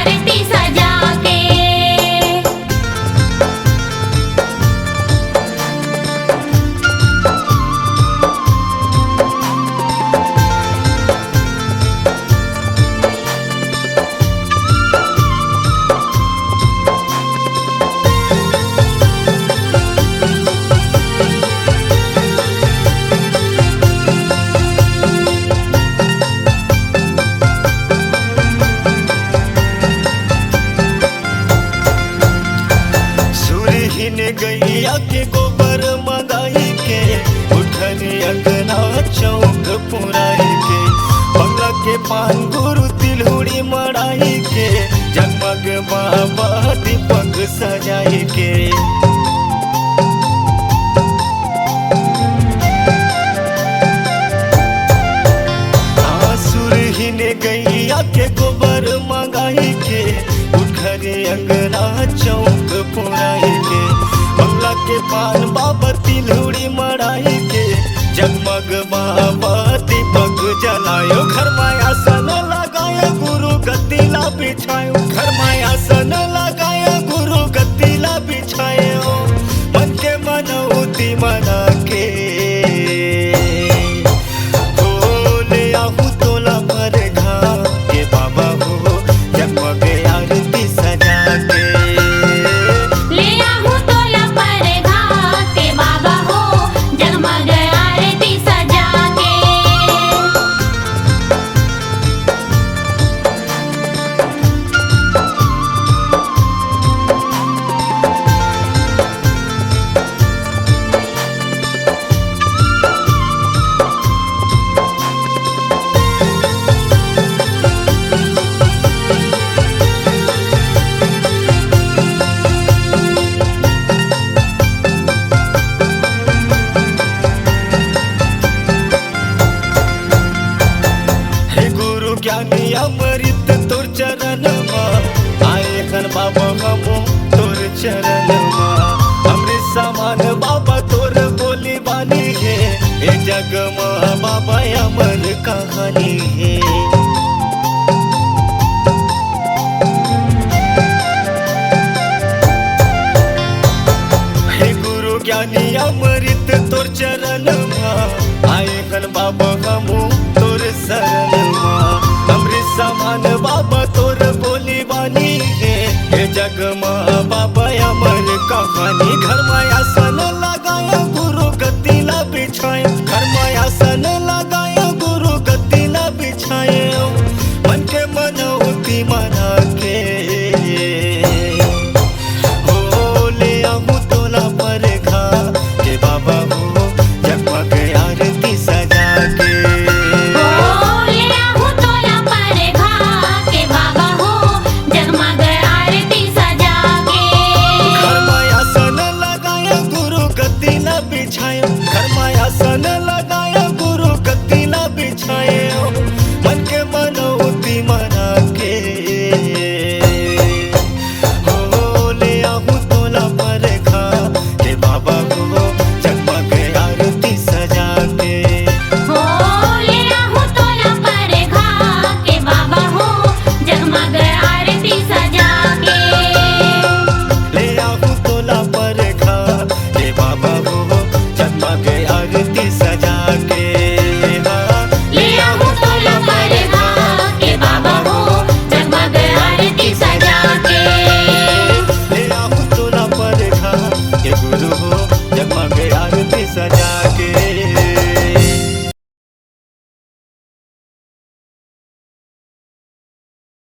आरती सजा के। गैया के गोबर मदाई के उठनी अंगना चौक पुराई के बंगला के पान गुरु तिलहुड़ी मड़ाई के जगमग बाबा दीपक सजाई के। सुरहीन गैया के गोबर मंगाई के उठनी अंगना चौक पुराई के बंगला के पान बाबा तिलहुड़ी मड़ाई के जगमग बाबा दीपक जलायो। घर माया सन लगाया गुरु गतिला बिछायो, घर माया सन लगाया गुरु गतिला बिछायो। मन के मनौती मना के हो ले आहू तोला पर घा के बाबा हो जगमग आरती सजा के। ज्ञानी अमृत तोर चरण आए हन बाबा हमो तोर चरण अमृत समान बाबा तोर बोली बानी है ए जग बाबा अमर कहानी है। हे गुरु ज्ञानी अमृत तोर चरण आए हन बाबा हमो तोर शरण अमृत समान बाबा तोर बोली बानी है हे जग बाबा अमर कहानी। घर माया सन लगाया गुरु गतिला बिछाए, घर माया सन लगाया गुरु गतिला बिछाए। मन के मनौती मना के हो ले आहू तोला पर घा के बाबा हो जगमग आरती सजा के। घर माया सन